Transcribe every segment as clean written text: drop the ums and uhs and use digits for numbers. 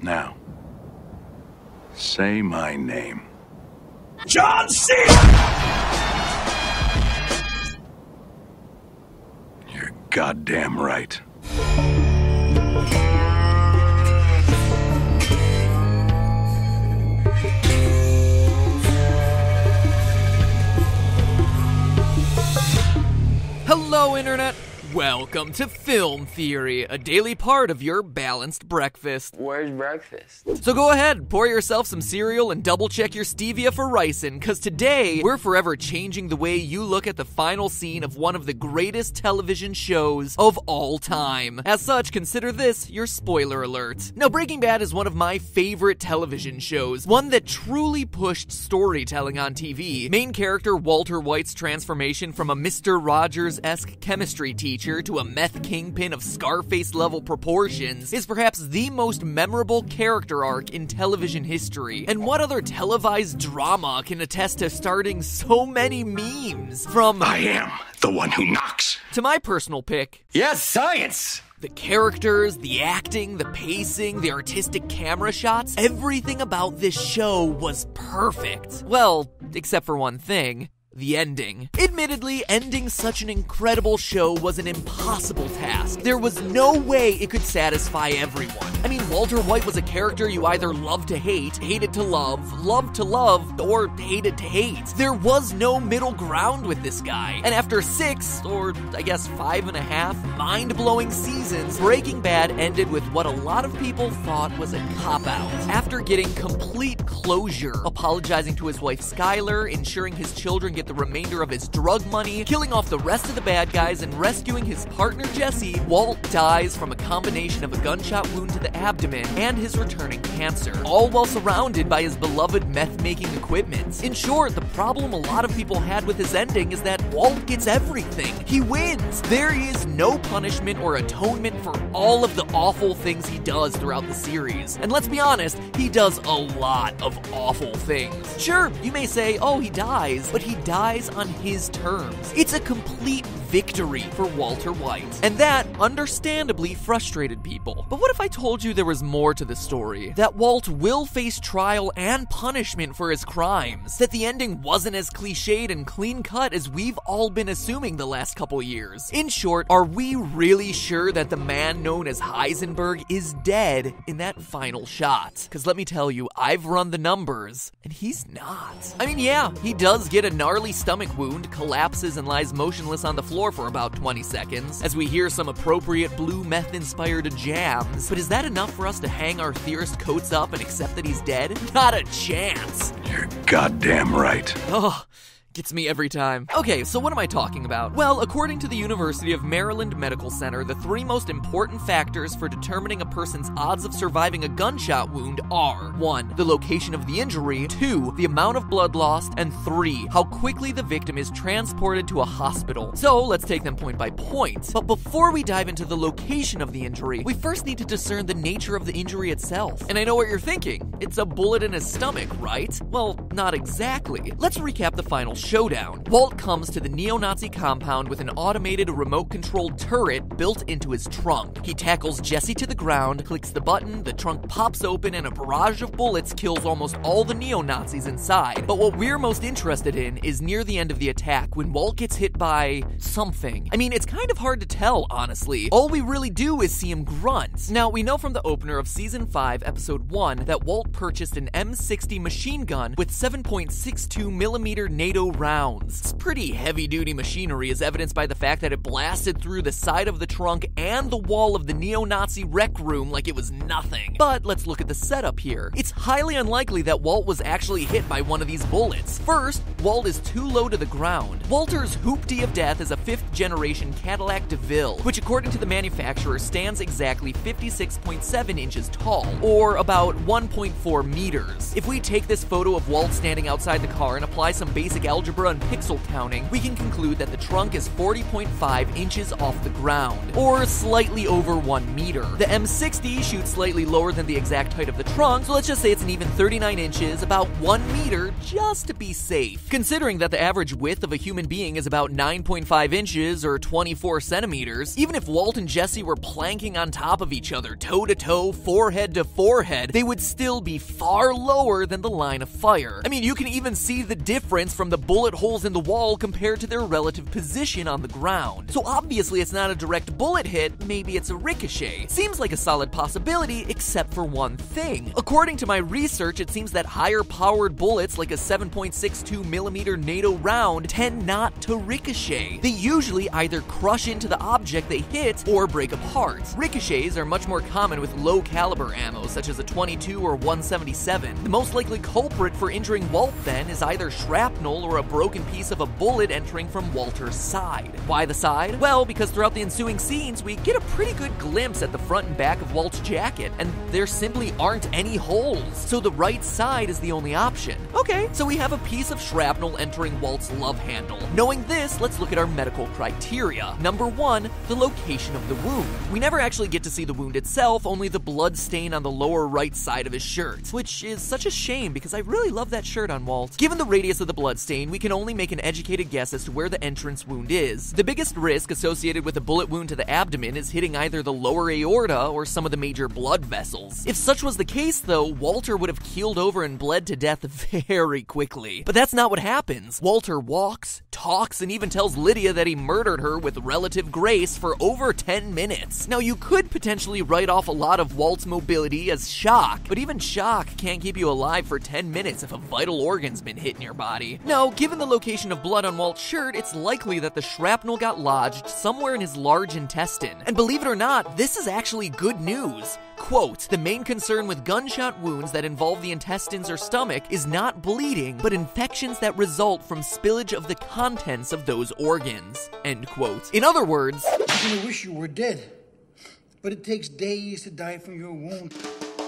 Now, say my name. John C. You're goddamn right. Hello, Internet! Welcome to Film Theory, a daily part of your balanced breakfast. Where's breakfast? So go ahead, pour yourself some cereal and double check your stevia for ricin', cause today, we're forever changing the way you look at the final scene of one of the greatest television shows of all time. As such, consider this your spoiler alert. Now, Breaking Bad is one of my favorite television shows, one that truly pushed storytelling on TV. Main character Walter White's transformation from a Mr. Rogers-esque chemistry teacher to a meth kingpin of Scarface-level proportions is perhaps the most memorable character arc in television history. And what other televised drama can attest to starting so many memes? From I am the one who knocks. to my personal pick, Yes, science! the characters, the acting, the pacing, the artistic camera shots, everything about this show was perfect. Well, except for one thing. The ending. Admittedly, ending such an incredible show was an impossible task. There was no way it could satisfy everyone. I mean, Walter White was a character you either loved to hate, hated to love, loved to love, or hated to hate. There was no middle ground with this guy. And after 6, or I guess 5.5, mind-blowing seasons, Breaking Bad ended with what a lot of people thought was a cop-out. After getting complete closure, apologizing to his wife Skyler, ensuring his children get the remainder of his drug money, killing off the rest of the bad guys, and rescuing his partner Jesse, Walt dies from a combination of a gunshot wound to the abdomen and his returning cancer, all while surrounded by his beloved meth-making equipment. In short, the problem a lot of people had with his ending is that Walt gets everything. He wins. There is no punishment or atonement for all of the awful things he does throughout the series. And let's be honest, he does a lot of awful things. Sure, you may say, oh, he dies, but he dies on his terms. It's a complete victory for Walter White. And that, understandably, frustrated people. But what if I told you there was more to the story? That Walt will face trial and punishment for his crimes. That the ending wasn't as cliched and clean-cut as we've all been assuming the last couple years. In short, are we really sure that the man known as Heisenberg is dead in that final shot? Because let me tell you, I've run the numbers, and he's not. I mean, yeah, he does get a gnarly stomach wound, collapses and lies motionless on the floor for about 20 seconds, as we hear some appropriate blue meth-inspired jams. But is that enough for us to hang our theorist coats up and accept that he's dead? Not a chance! You're goddamn right. Oh, gets me every time. Okay, so what am I talking about? Well, according to the University of Maryland Medical Center, the 3 most important factors for determining a person's odds of surviving a gunshot wound are 1. The location of the injury, 2. The amount of blood lost, and 3. How quickly the victim is transported to a hospital. So, let's take them point by point. But before we dive into the location of the injury, we first need to discern the nature of the injury itself. And I know what you're thinking. It's a bullet in his stomach, right? Well, not exactly. Let's recap the final showdown. Walt comes to the neo-Nazi compound with an automated remote-controlled turret built into his trunk. He tackles Jesse to the ground, clicks the button, the trunk pops open, and a barrage of bullets kills almost all the neo-Nazis inside. But what we're most interested in is near the end of the attack, when Walt gets hit by something. I mean, it's kind of hard to tell, honestly. All we really do is see him grunt. Now, we know from the opener of Season 5, Episode 1, that Walt purchased an M60 machine gun with 7.62mm NATO rounds. It's pretty heavy-duty machinery, as evidenced by the fact that it blasted through the side of the trunk and the wall of the neo-Nazi rec room like it was nothing. But let's look at the setup here. It's highly unlikely that Walt was actually hit by one of these bullets. First, Walt is too low to the ground. Walter's hoopty of death is a 5th-generation Cadillac DeVille, which according to the manufacturer stands exactly 56.7 inches tall, or about 1.4 meters. If we take this photo of Walt standing outside the car and apply some basic algebra algebra and pixel counting, we can conclude that the trunk is 40.5 inches off the ground, or slightly over 1 meter. The M60 shoots slightly lower than the exact height of the trunk, so let's just say it's an even 39 inches, about 1 meter, just to be safe. Considering that the average width of a human being is about 9.5 inches or 24 centimeters, even if Walt and Jesse were planking on top of each other, toe to toe, forehead to forehead, they would still be far lower than the line of fire. I mean, you can even see the difference from the bullet holes in the wall compared to their relative position on the ground. So obviously it's not a direct bullet hit, maybe it's a ricochet. Seems like a solid possibility, except for one thing. According to my research, it seems that higher powered bullets like a 7.62mm NATO round tend not to ricochet. They usually either crush into the object they hit or break apart. Ricochets are much more common with low caliber ammo, such as a 22 or 177. The most likely culprit for injuring Walt then is either shrapnel or a broken piece of a bullet entering from Walter's side. Why the side? Well, because throughout the ensuing scenes, we get a pretty good glimpse at the front and back of Walt's jacket, and there simply aren't any holes, so the right side is the only option. Okay, so we have a piece of shrapnel entering Walt's love handle. Knowing this, let's look at our medical criteria. Number 1, the location of the wound. We never actually get to see the wound itself, only the blood stain on the lower right side of his shirt, which is such a shame because I really love that shirt on Walt. Given the radius of the blood stain, we can only make an educated guess as to where the entrance wound is. The biggest risk associated with a bullet wound to the abdomen is hitting either the lower aorta or some of the major blood vessels. If such was the case though, Walter would have keeled over and bled to death very quickly. But that's not what happens. Walter walks, talks, and even tells Lydia that he murdered her with relative grace for over 10 minutes. Now you could potentially write off a lot of Walt's mobility as shock, but even shock can't keep you alive for 10 minutes if a vital organ's been hit in your body. Now, given the location of blood on Walt's shirt, it's likely that the shrapnel got lodged somewhere in his large intestine. And believe it or not, this is actually good news. Quote, the main concern with gunshot wounds that involve the intestines or stomach is not bleeding, but infections that result from spillage of the contents of those organs. End quote. In other words, you're gonna wish you were dead, but it takes days to die from your wound.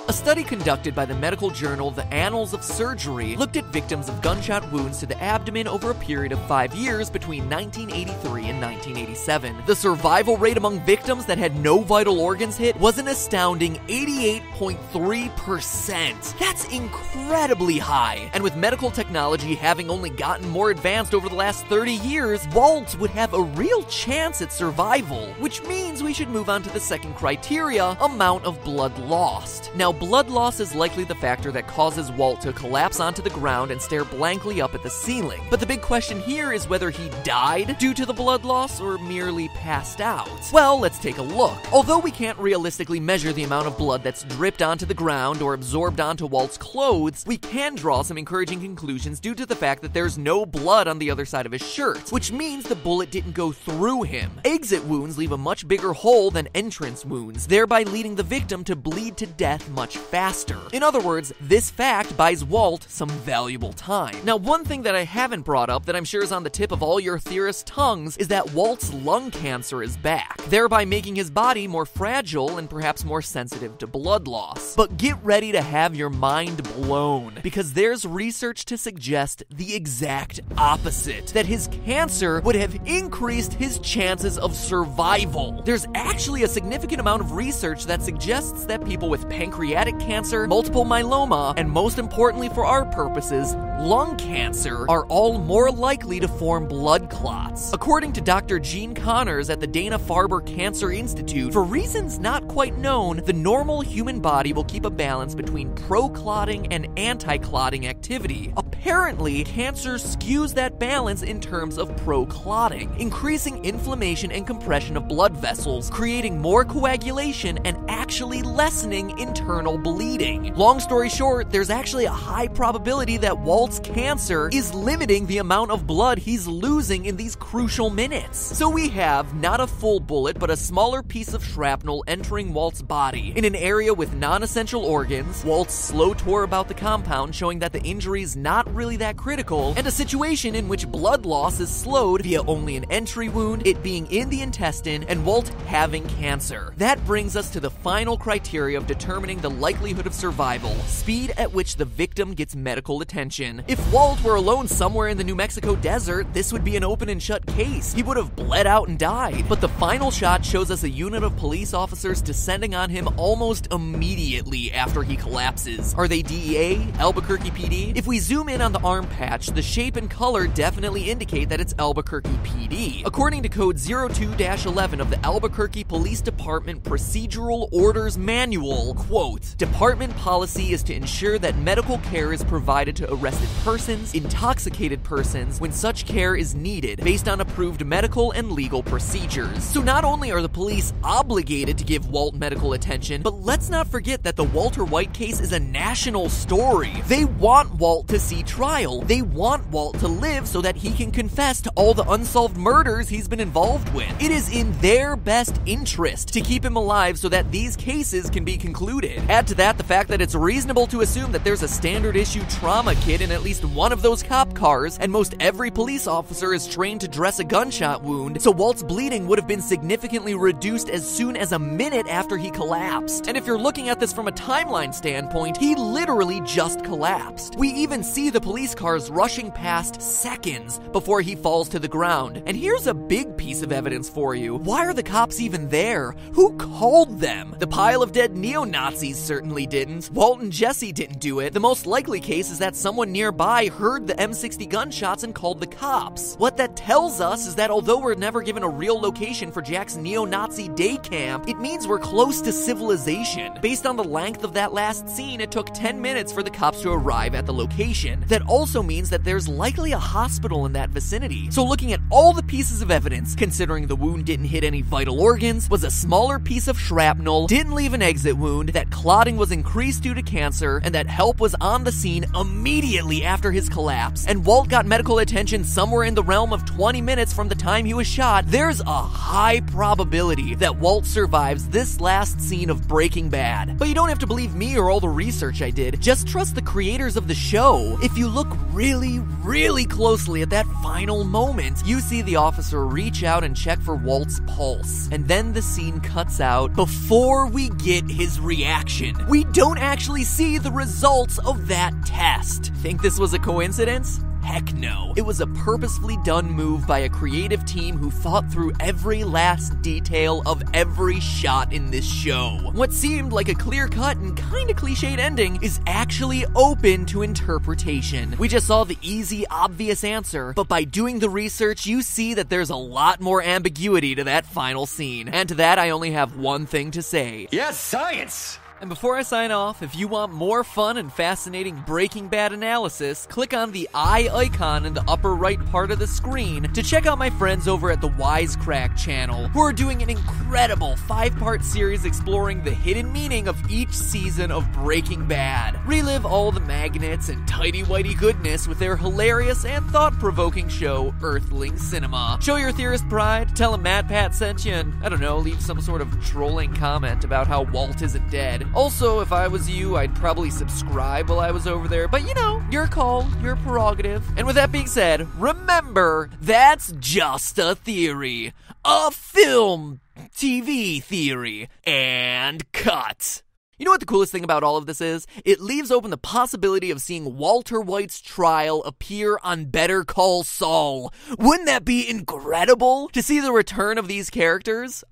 a study conducted by the medical journal The Annals of Surgery looked at victims of gunshot wounds to the abdomen over a period of 5 years between 1983 and 1987. The survival rate among victims that had no vital organs hit was an astounding 88.3%. That's incredibly high. And with medical technology having only gotten more advanced over the last 30 years, Walt would have a real chance at survival, which means we should move on to the second criteria, amount of blood lost. Now, blood loss is likely the factor that causes Walt to collapse onto the ground and stare blankly up at the ceiling. But the big question here is whether he died due to the blood loss or merely passed out. Well, let's take a look. Although we can't realistically measure the amount of blood that's dripped onto the ground or absorbed onto Walt's clothes, we can draw some encouraging conclusions due to the fact that there's no blood on the other side of his shirt, which means the bullet didn't go through him. Exit wounds leave a much bigger hole than entrance wounds, thereby leading the victim to bleed to death much faster. In other words, this fact buys Walt some valuable time. Now, one thing that I haven't brought up that I'm sure is on the tip of all your theorists' tongues is that Walt's lung cancer is back, thereby making his body more fragile and perhaps more sensitive to blood loss. But get ready to have your mind blown, because there's research to suggest the exact opposite, that his cancer would have increased his chances of survival. There's actually a significant amount of research that suggests that people with pancreatic cancer, multiple myeloma, and most importantly for our purposes, lung cancer, are all more likely to form blood clots. According to Dr. Gene Connors at the Dana-Farber Cancer Institute, for reasons not quite known, the normal human body will keep a balance between pro-clotting and anti-clotting activity. Apparently, cancer skews that balance in terms of pro-clotting, increasing inflammation and compression of blood vessels, creating more coagulation and actually lessening internal bleeding. Long story short, there's actually a high probability that Walt's cancer is limiting the amount of blood he's losing in these crucial minutes. So we have not a full bullet, but a smaller piece of shrapnel entering Walt's body in an area with non-essential organs. Walt's slow tour about the compound showing that the injury's not not really that critical, and a situation in which blood loss is slowed via only an entry wound, it being in the intestine, and Walt having cancer. That brings us to the final criteria of determining the likelihood of survival: speed at which the victim gets medical attention. If Walt were alone somewhere in the New Mexico desert, this would be an open and shut case. He would have bled out and died. But the final shot shows us a unit of police officers descending on him almost immediately after he collapses. Are they DEA? Albuquerque PD? If we zoom in on the arm patch, the shape and color definitely indicate that it's Albuquerque PD. According to code 02-11 of the Albuquerque Police Department Procedural Orders Manual, quote, "Department policy is to ensure that medical care is provided to arrested persons, intoxicated persons, when such care is needed, based on approved medical and legal procedures." So not only are the police obligated to give Walt medical attention, but let's not forget that the Walter White case is a national story. They want Walt to see trial. They want Walt to live so that he can confess to all the unsolved murders he's been involved with. It is in their best interest to keep him alive so that these cases can be concluded. Add to that the fact that it's reasonable to assume that there's a standard issue trauma kit in at least one of those cop cars, and most every police officer is trained to dress a gunshot wound, so Walt's bleeding would have been significantly reduced as soon as a minute after he collapsed. And if you're looking at this from a timeline standpoint, he literally just collapsed. We even see the police cars rushing past seconds before he falls to the ground. And here's a big piece of evidence for you. Why are the cops even there? Who called them? The pile of dead neo-Nazis certainly didn't. Walt and Jesse didn't do it. The most likely case is that someone nearby heard the M60 gunshots and called the cops. What that tells us is that although we're never given a real location for Jack's neo-Nazi day camp, it means we're close to civilization. Based on the length of that last scene, it took 10 minutes for the cops to arrive at the location. That also means that there's likely a hospital in that vicinity. So looking at all the pieces of evidence, considering the wound didn't hit any vital organs, was a smaller piece of shrapnel, didn't leave an exit wound, that clotting was increased due to cancer, and that help was on the scene immediately after his collapse, and Walt got medical attention somewhere in the realm of 20 minutes from the time he was shot, there's a high probability that Walt survives this last scene of Breaking Bad. But you don't have to believe me or all the research I did, just trust the creators of the show. If you look really, really closely at that final moment, you see the officer reach out and check for Walt's pulse, and then the scene cuts out before we get his reaction. We don't actually see the results of that test. Think this was a coincidence? Heck no. It was a purposefully done move by a creative team who thought through every last detail of every shot in this show. What seemed like a clear-cut and kinda cliched ending is actually open to interpretation. We just saw the easy, obvious answer, but by doing the research, you see that there's a lot more ambiguity to that final scene. And to that, I only have one thing to say. Yes, science! And before I sign off, if you want more fun and fascinating Breaking Bad analysis, click on the eye icon in the upper right part of the screen to check out my friends over at the Wisecrack channel, who are doing an incredible 5-part series exploring the hidden meaning of each season of Breaking Bad. Relive all the magnets and tighty-whitey goodness with their hilarious and thought-provoking show, Earthling Cinema. Show your theorist pride, tell them Matt Pat sent you, and, I don't know, leave some sort of trolling comment about how Walt isn't dead. Also, if I was you, I'd probably subscribe while I was over there, but you know, your call, your prerogative. And with that being said, remember, that's just a theory. A film TV theory. And cut. You know what the coolest thing about all of this is? It leaves open the possibility of seeing Walter White's trial appear on Better Call Saul. Wouldn't that be incredible? To see the return of these characters?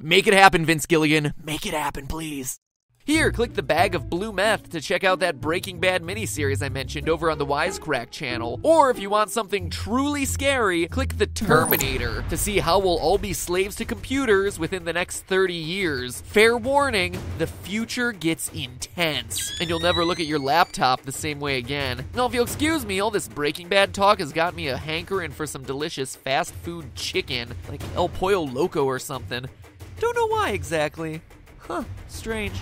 Make it happen, Vince Gilligan. Make it happen, please. Here, click the bag of blue meth to check out that Breaking Bad miniseries I mentioned over on the Wisecrack channel. Or if you want something truly scary, click the Terminator to see how we'll all be slaves to computers within the next 30 years. Fair warning, the future gets intense, and you'll never look at your laptop the same way again. Now, if you'll excuse me, all this Breaking Bad talk has got me a hankering for some delicious fast food chicken, like El Pollo Loco or something. Don't know why exactly. Strange.